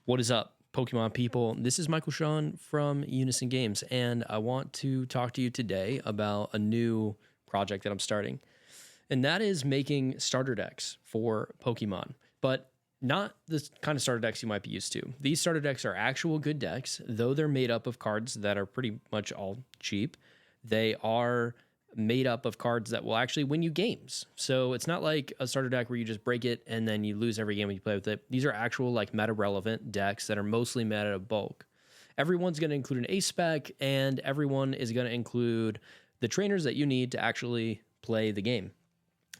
What is up, Pokemon people? This is Michael Sean from Unison Games, and I want to talk to you today about a new project that I'm starting, and that is making starter decks for Pokemon, but not the kind of starter decks you might be used to. These starter decks are actual good decks, though they're made up of cards that are pretty much all cheap. They are made up of cards that will actually win you games. So it's not like a starter deck where you just break it and then you lose every game when you play with it. These are actual like meta relevant decks that are mostly meta of bulk. Everyone's going to include an ace spec, and everyone is going to include the trainers that you need to actually play the game.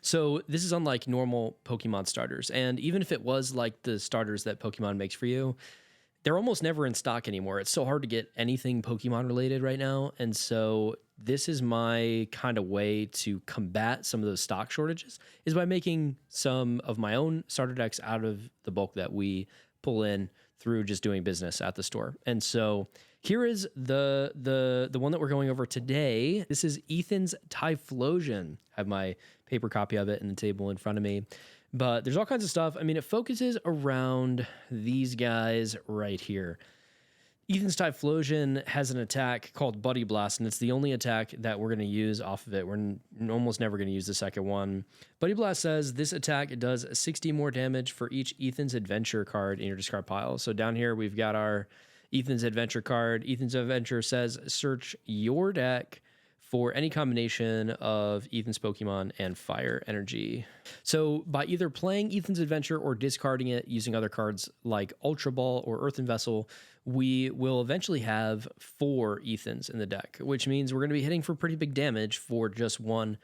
So this is unlike normal Pokemon starters. And even if it was like the starters that Pokemon makes for you, they're almost never in stock anymore. It's so hard to get anything Pokemon related right now. And so this is my kind of way to combat some of those stock shortages, is by making some of my own starter decks out of the bulk that we pull in through just doing business at the store. And so here is the one that we're going over today. This is Ethan's Typhlosion. I have my paper copy of it in the table in front of me. But there's all kinds of stuff. I mean, it focuses around these guys right here. Ethan's Typhlosion has an attack called Buddy Blast, and it's the only attack that we're going to use off of it. We're almost never going to use the second one. Buddy Blast says this attack does 60 more damage for each Ethan's Adventure card in your discard pile. So down here, we've got our Ethan's Adventure card. Ethan's Adventure says search your deck for any combination of Ethan's Pokemon and Fire Energy. So by either playing Ethan's Adventure or discarding it using other cards like Ultra Ball or Earthen Vessel, we will eventually have 4 Ethans in the deck, which means we're going to be hitting for pretty big damage for just one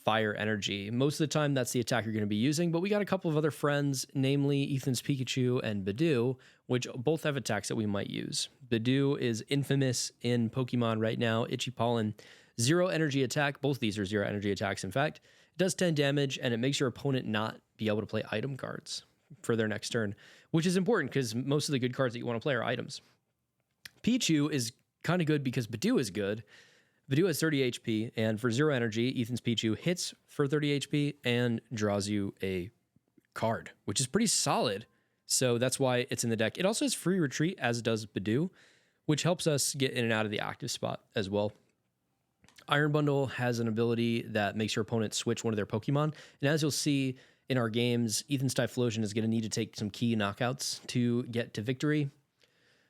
Fire Energy. Most of the time, that's the attack you're going to be using, but we got a couple of other friends, namely Ethan's Pikachu and Budew, which both have attacks that we might use. Budew is infamous in Pokemon right now. Itchy Pollen, 0 energy attack. Both these are 0 energy attacks, in fact. It does 10 damage, and it makes your opponent not be able to play item cards for their next turn, which is important because most of the good cards that you want to play are items. Pichu is kind of good because Budew is good. Budew has 30 HP, and for 0 energy, Ethan's Pichu hits for 30 HP and draws you a card, which is pretty solid. So that's why it's in the deck. It also has free retreat, as does Budew, which helps us get in and out of the active spot as well. Iron Bundle has an ability that makes your opponent switch one of their Pokemon. And as you'll see in our games, Ethan's Typhlosion is going to need to take some key knockouts to get to victory.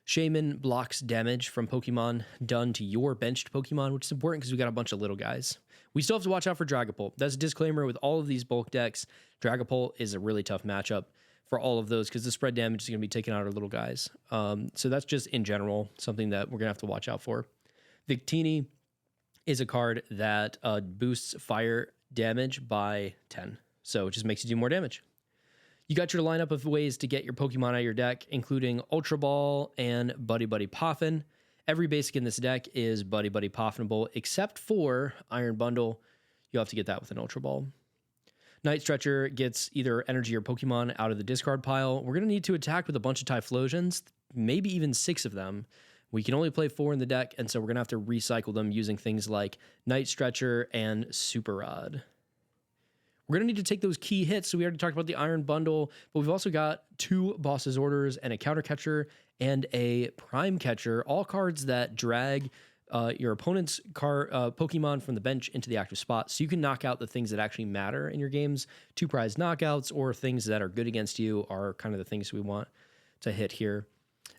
Shaymin blocks damage from Pokemon done to your benched Pokemon, which is important because we got a bunch of little guys. We still have to watch out for Dragapult. That's a disclaimer with all of these bulk decks. Dragapult is a really tough matchup for all of those because the spread damage is going to be taken out of little guys. So that's just in general something that we're going to have to watch out for. Victini is a card that boosts fire damage by 10. So it just makes you do more damage. You got your lineup of ways to get your Pokemon out of your deck, including Ultra Ball and Buddy Buddy Poffin. Every basic in this deck is Buddy Buddy Poffinable, except for Iron Bundle. You'll have to get that with an Ultra Ball. Night Stretcher gets either energy or Pokemon out of the discard pile. We're going to need to attack with a bunch of Typhlosions, maybe even 6 of them. We can only play 4 in the deck, and so we're going to have to recycle them using things like Night Stretcher and Super Rod. We're going to need to take those key hits. So we already talked about the Iron Bundle, but we've also got 2 Boss's Orders and a Counter Catcher and a Prime Catcher, all cards that drag your opponent's Pokemon from the bench into the active spot. So you can knock out the things that actually matter in your games. 2 prize knockouts or things that are good against you are kind of the things we want to hit here.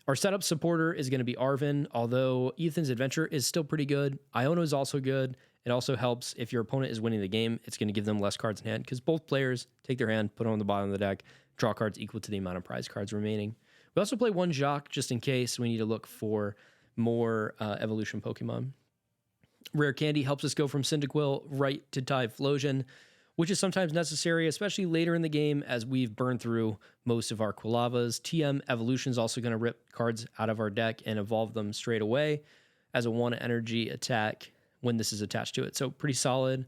Our setup supporter is going to be Arven, although Ethan's Adventure is still pretty good. Iono is also good. It also helps if your opponent is winning the game. It's going to give them less cards in hand because both players take their hand, put it on the bottom of the deck, draw cards equal to the amount of prize cards remaining. We also play 1 Jacq just in case we need to look for more evolution Pokemon. Rare Candy helps us go from Cyndaquil right to Typhlosion, which is sometimes necessary, especially later in the game as we've burned through most of our Quilavas. TM Evolution is also going to rip cards out of our deck and evolve them straight away as a 1 energy attack when this is attached to it. So pretty solid.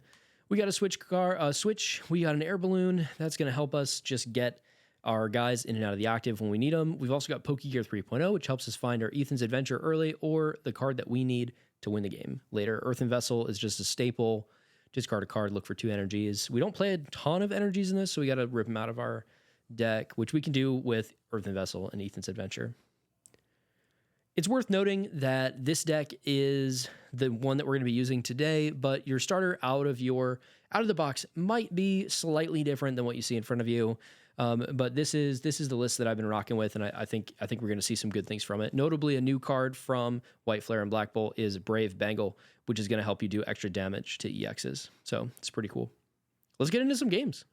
We got a switch. We got an Air Balloon. That's going to help us just get our guys in and out of the active when we need them. We've also got Pokégear 3.0, which helps us find our Ethan's Adventure early or the card that we need to win the game later. Earthen Vessel is just a staple. Discard a card, look for 2 energies. We don't play a ton of energies in this, so we got to rip them out of our deck, which we can do with Earthen Vessel and Ethan's Adventure. It's worth noting that this deck is the one that we're going to be using today, but your starter out of the box might be slightly different than what you see in front of you. But this is the list that I've been rocking with, and I think we're going to see some good things from it. Notably, a new card from White Flare and Black Bolt is Brave Bengal, which is going to help you do extra damage to EXs. So it's pretty cool. Let's get into some games.